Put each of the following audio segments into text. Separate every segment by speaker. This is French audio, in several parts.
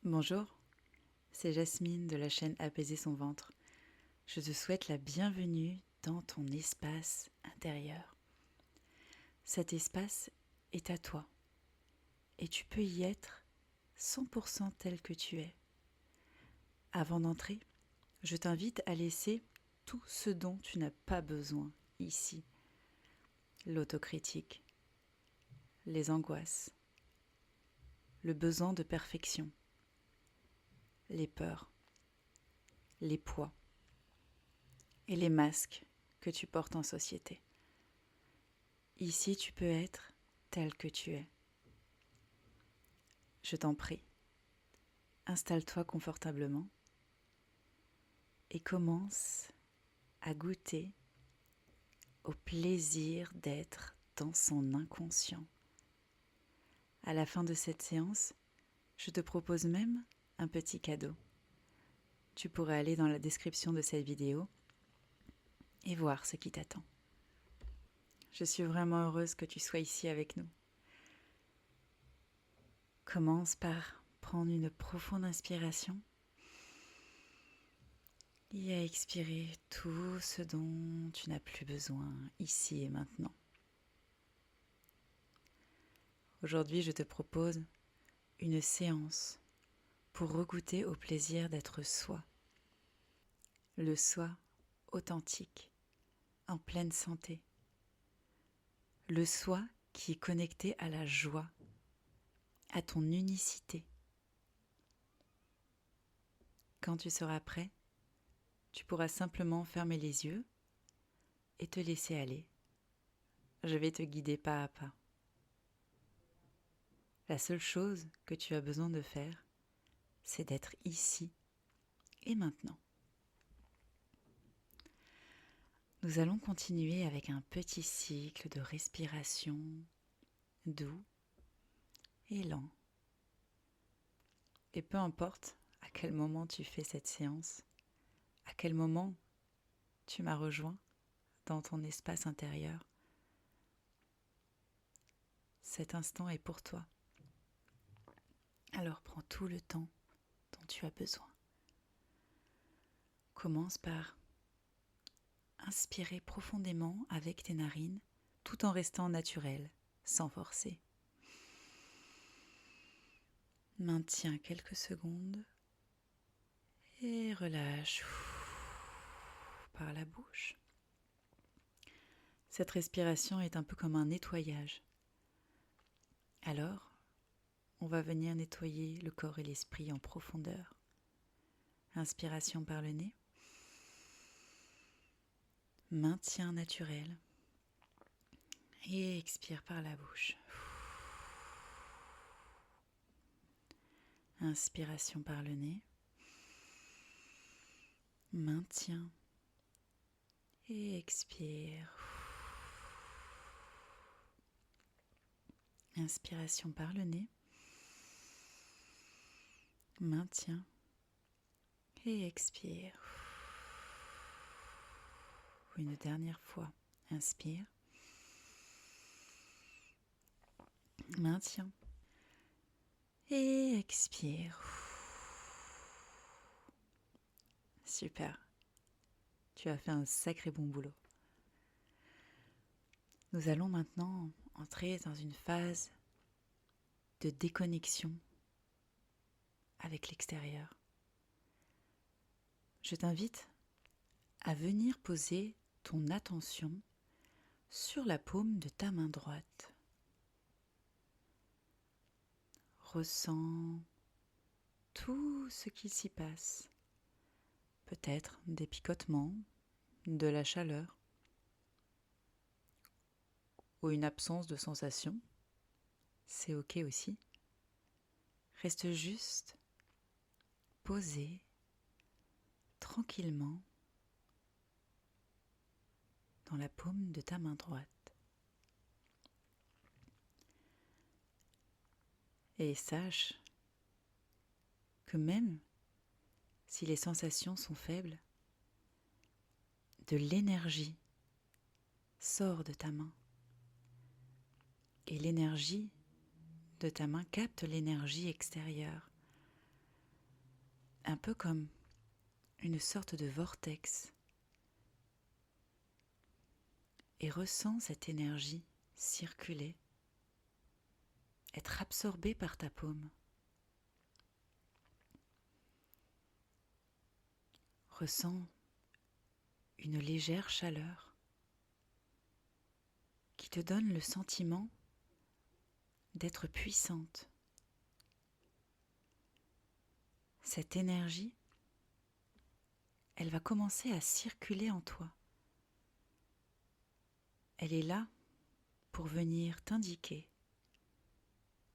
Speaker 1: Bonjour, c'est Jasmine de la chaîne Apaiser son ventre. Je te souhaite la bienvenue dans ton espace intérieur. Cet espace est à toi et tu peux y être 100% tel que tu es. Avant d'entrer, je t'invite à laisser tout ce dont tu n'as pas besoin ici. L'autocritique, les angoisses, le besoin de perfection, les peurs, les poids et les masques que tu portes en société. Ici, tu peux être tel que tu es. Je t'en prie, installe-toi confortablement et commence à goûter au plaisir d'être dans son inconscient. À la fin de cette séance, je te propose même un petit cadeau. Tu pourrais aller dans la description de cette vidéo et voir ce qui t'attend. Je suis vraiment heureuse que tu sois ici avec nous. Commence par prendre une profonde inspiration et à expirer tout ce dont tu n'as plus besoin ici et maintenant. Aujourd'hui, je te propose une séance pour regoûter au plaisir d'être soi. Le soi authentique, en pleine santé. Le soi qui est connecté à la joie, à ton unicité. Quand tu seras prêt, tu pourras simplement fermer les yeux et te laisser aller. Je vais te guider pas à pas. La seule chose que tu as besoin de faire, c'est d'être ici et maintenant. Nous allons continuer avec un petit cycle de respiration doux et lent. Et peu importe à quel moment tu fais cette séance, à quel moment tu m'as rejoint dans ton espace intérieur, cet instant est pour toi. Alors prends tout le temps dont tu as besoin. Commence par inspirer profondément avec tes narines tout en restant naturel, sans forcer. Maintiens quelques secondes et relâche par la bouche. Cette respiration est un peu comme un nettoyage. Alors, on va venir nettoyer le corps et l'esprit en profondeur. Inspiration par le nez. Maintien naturel. Et expire par la bouche. Inspiration par le nez. Maintien. Et expire. Inspiration par le nez. Maintien. Et expire. Une dernière fois. Inspire. Maintien. Et expire. Super. Tu as fait un sacré bon boulot. Nous allons maintenant entrer dans une phase de déconnexion avec l'extérieur. Je t'invite à venir poser ton attention sur la paume de ta main droite. Ressens tout ce qui s'y passe. Peut-être des picotements, de la chaleur ou une absence de sensation. C'est ok aussi. Reste juste posé tranquillement dans la paume de ta main droite. Et sache que même si les sensations sont faibles, de l'énergie sort de ta main. Et l'énergie de ta main capte l'énergie extérieure. un peu comme une sorte de vortex, et ressens cette énergie circuler, être absorbée par ta paume. Ressens une légère chaleur qui te donne le sentiment d'être puissante. Cette énergie, elle va commencer à circuler en toi. Elle est là pour venir t'indiquer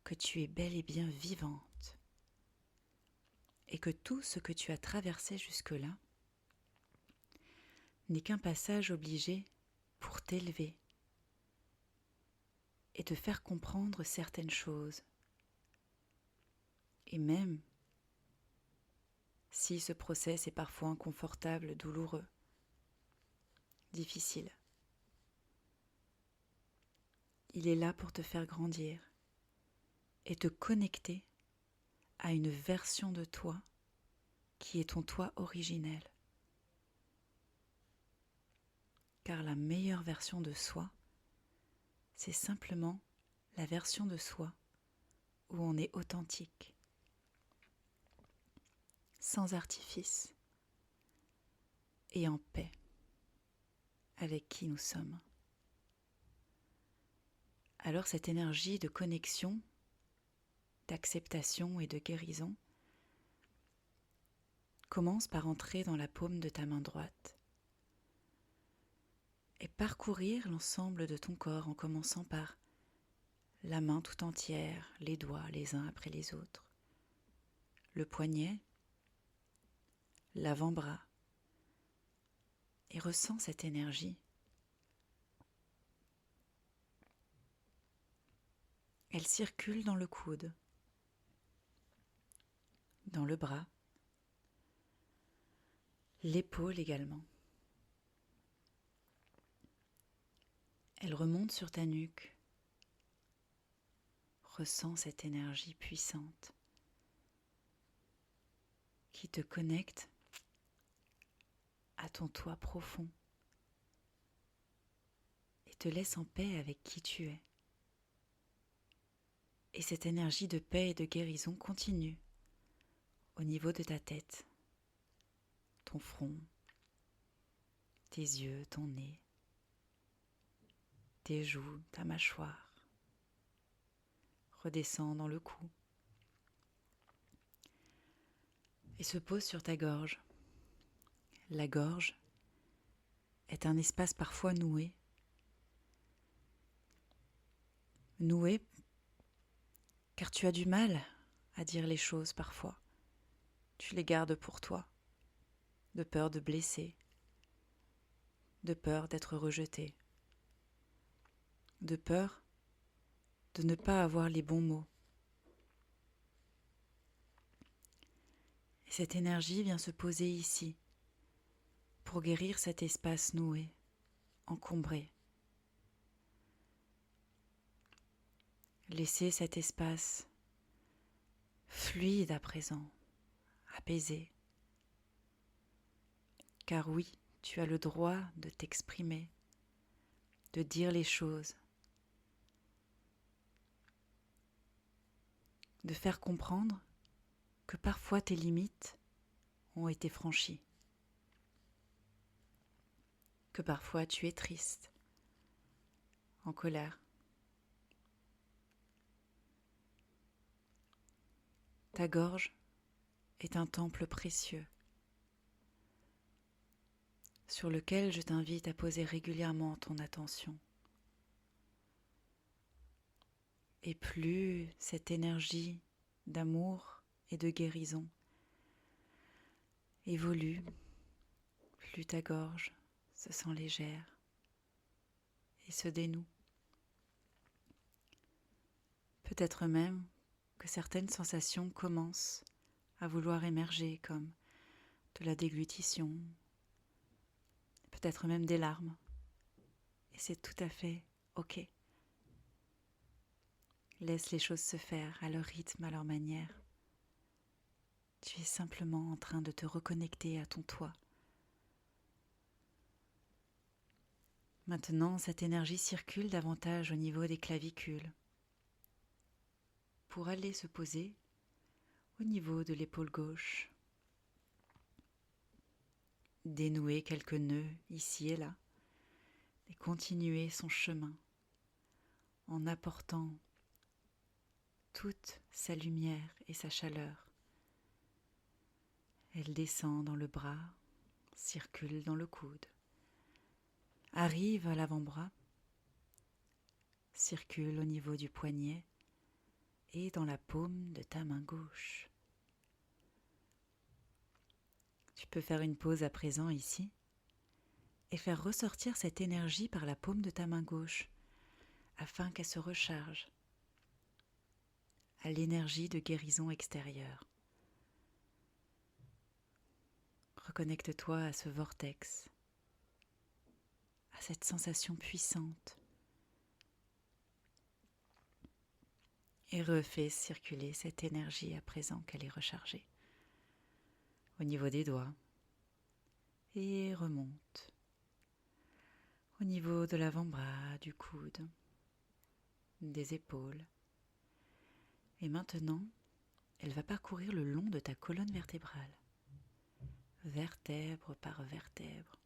Speaker 1: que tu es bel et bien vivante et que tout ce que tu as traversé jusque-là n'est qu'un passage obligé pour t'élever et te faire comprendre certaines choses. Et même si ce process est parfois inconfortable, douloureux, difficile, il est là pour te faire grandir et te connecter à une version de toi qui est ton toi originel. Car la meilleure version de soi, c'est simplement la version de soi où on est authentique, sans artifice et en paix avec qui nous sommes. Alors cette énergie de connexion, d'acceptation et de guérison commence par entrer dans la paume de ta main droite et parcourir l'ensemble de ton corps en commençant par la main tout entière, les doigts les uns après les autres, le poignet, l'avant-bras, et ressens cette énergie. Elle circule dans le coude, dans le bras, l'épaule également. Elle remonte sur ta nuque. Ressens cette énergie puissante qui te connecte à ton toi profond et te laisse en paix avec qui tu es. Et cette énergie de paix et de guérison continue au niveau de ta tête, ton front, tes yeux, ton nez, tes joues, ta mâchoire. Redescend dans le cou et se pose sur ta gorge. La gorge est un espace parfois noué. Noué car tu as du mal à dire les choses parfois. Tu les gardes pour toi, de peur de blesser, de peur d'être rejeté, de peur de ne pas avoir les bons mots. Et cette énergie vient se poser ici pour guérir cet espace noué, encombré. Laisser cet espace fluide à présent, apaisé. Car oui, tu as le droit de t'exprimer, de dire les choses, de faire comprendre que parfois tes limites ont été franchies, que parfois tu es triste, en colère. Ta gorge est un temple précieux sur lequel je t'invite à poser régulièrement ton attention. Et plus cette énergie d'amour et de guérison évolue, plus ta gorge se sent légère et se dénoue. Peut-être même que certaines sensations commencent à vouloir émerger, comme de la déglutition, peut-être même des larmes. Et c'est tout à fait ok. Laisse les choses se faire à leur rythme, à leur manière. Tu Tu es simplement en train de te reconnecter à ton toi. Maintenant, cette énergie circule davantage au niveau des clavicules pour aller se poser au niveau de l'épaule gauche. Dénouer quelques nœuds ici et là et continuer son chemin en apportant toute sa lumière et sa chaleur. Elle descend dans le bras, circule dans le coude, arrive à l'avant-bras, circule au niveau du poignet et dans la paume de ta main gauche. Tu peux faire une pause à présent ici et faire ressortir cette énergie par la paume de ta main gauche afin qu'elle se recharge à l'énergie de guérison extérieure. Reconnecte-toi à ce vortex, à cette sensation puissante et refais circuler cette énergie à présent qu'elle est rechargée au niveau des doigts et remonte au niveau de l'avant-bras, du coude, des épaules. Et maintenant, elle va parcourir le long de ta colonne vertébrale, vertèbre par vertèbre.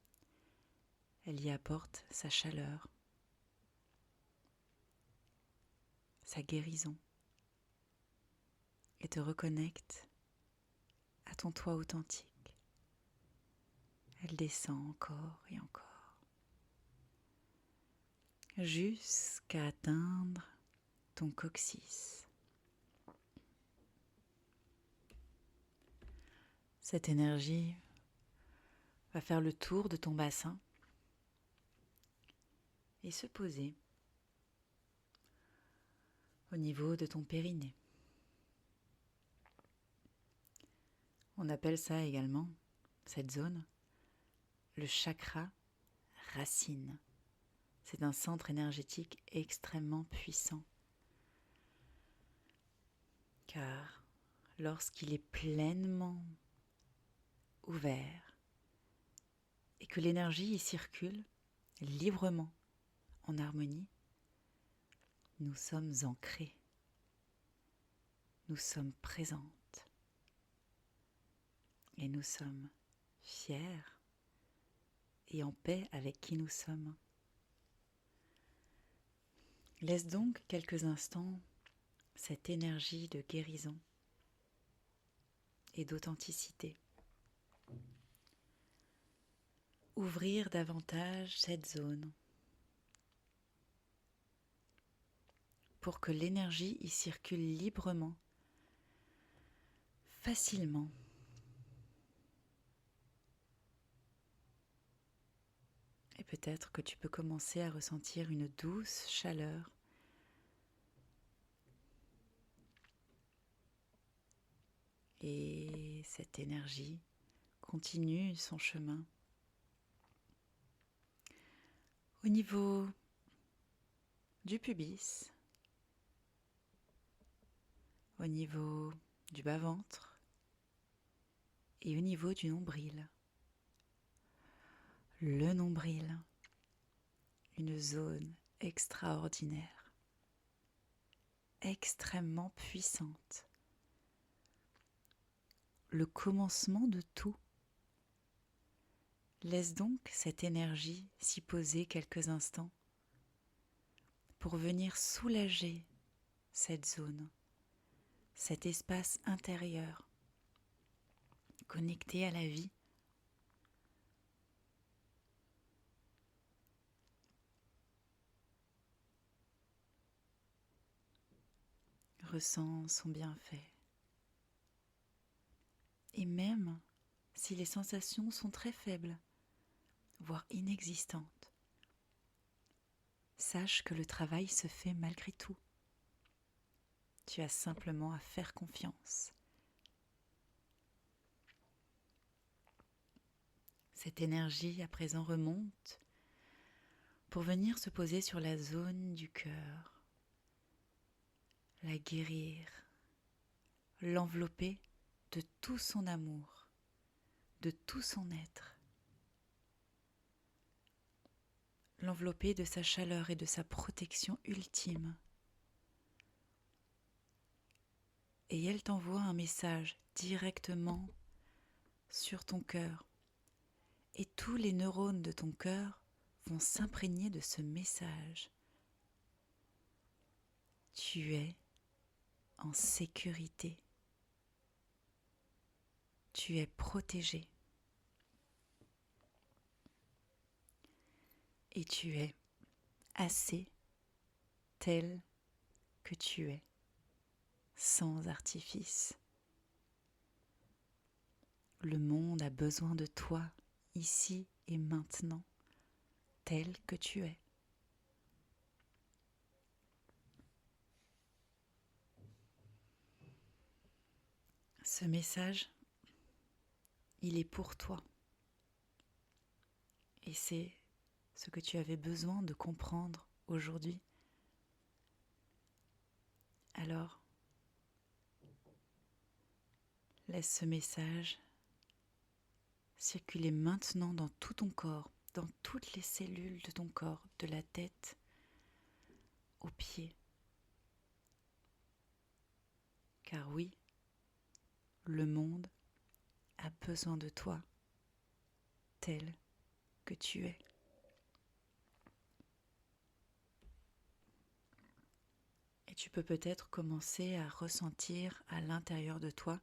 Speaker 1: Elle y apporte sa chaleur, sa guérison, et te reconnecte à ton toi authentique. Elle descend encore et encore, jusqu'à atteindre ton coccyx. Cette énergie va faire le tour de ton bassin et se poser au niveau de ton périnée. On appelle ça également, cette zone, le chakra racine. C'est un centre énergétique extrêmement puissant, car lorsqu'il est pleinement ouvert et que l'énergie y circule librement en harmonie, nous sommes ancrés, nous sommes présentes et nous sommes fiers et en paix avec qui nous sommes. Laisse donc quelques instants cette énergie de guérison et d'authenticité ouvrir davantage cette zone pour que l'énergie y circule librement, facilement. Et peut-être que tu peux commencer à ressentir une douce chaleur et cette énergie continue son chemin au niveau du pubis, au niveau du bas-ventre et au niveau du nombril. Le nombril, une zone extraordinaire, extrêmement puissante. Le commencement de tout. Laisse donc cette énergie s'y poser quelques instants pour venir soulager cette zone, cet espace intérieur, connecté à la vie. Ressens son bienfait. Et même si les sensations sont très faibles, voire inexistantes, sache que le travail se fait malgré tout. Tu as simplement à faire confiance. Cette énergie à présent remonte pour venir se poser sur la zone du cœur, la guérir, l'envelopper de tout son amour, de tout son être, l'envelopper de sa chaleur et de sa protection ultime. Et elle t'envoie un message directement sur ton cœur. Et tous les neurones de ton cœur vont s'imprégner de ce message. Tu es en sécurité. Tu es protégé. Et tu es assez tel que tu es, sans artifice. Le monde a besoin de toi, ici et maintenant, tel que tu es. Ce message, il est pour toi. Et c'est ce que tu avais besoin de comprendre aujourd'hui. Alors, laisse ce message circuler maintenant dans tout ton corps, dans toutes les cellules de ton corps, de la tête aux pieds. Car oui, le monde a besoin de toi, tel que tu es. Et tu peux peut-être commencer à ressentir à l'intérieur de toi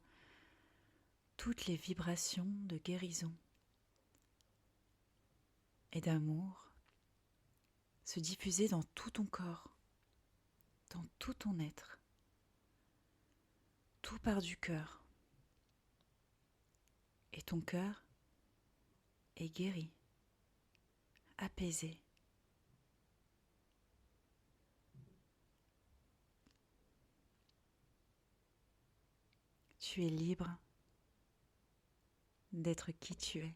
Speaker 1: toutes les vibrations de guérison et d'amour se diffuser dans tout ton corps, dans tout ton être. Tout part du cœur. Et ton cœur est guéri, apaisé. Tu es libre d'être qui tu es.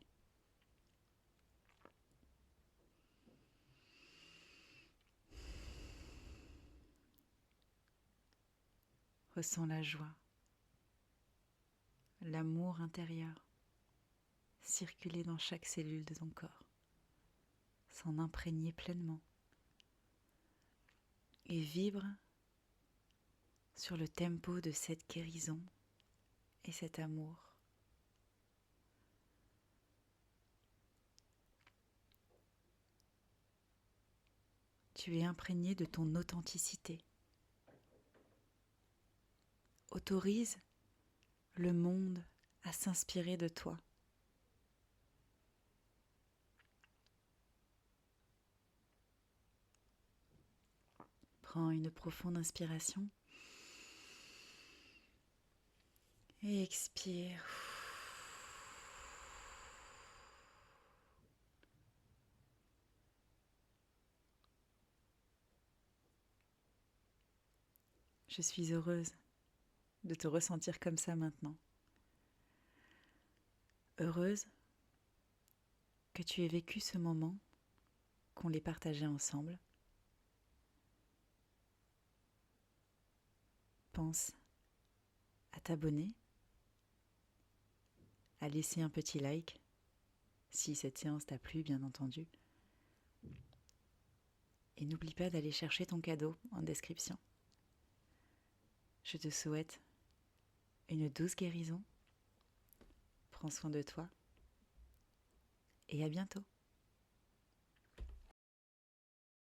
Speaker 1: Ressens la joie, l'amour intérieur circuler dans chaque cellule de ton corps, s'en imprégner pleinement et vibre sur le tempo de cette guérison et cet amour. Tu es imprégné de ton authenticité. Autorise le monde à s'inspirer de toi. Prends une profonde inspiration et expire. Je suis heureuse de te ressentir comme ça maintenant. Heureuse que tu aies vécu ce moment, qu'on l'ait partagé ensemble. Pense à t'abonner, à laisser un petit like, si cette séance t'a plu, bien entendu. Et n'oublie pas d'aller chercher ton cadeau en description. Je te souhaite une douce guérison. Prends soin de toi et à bientôt.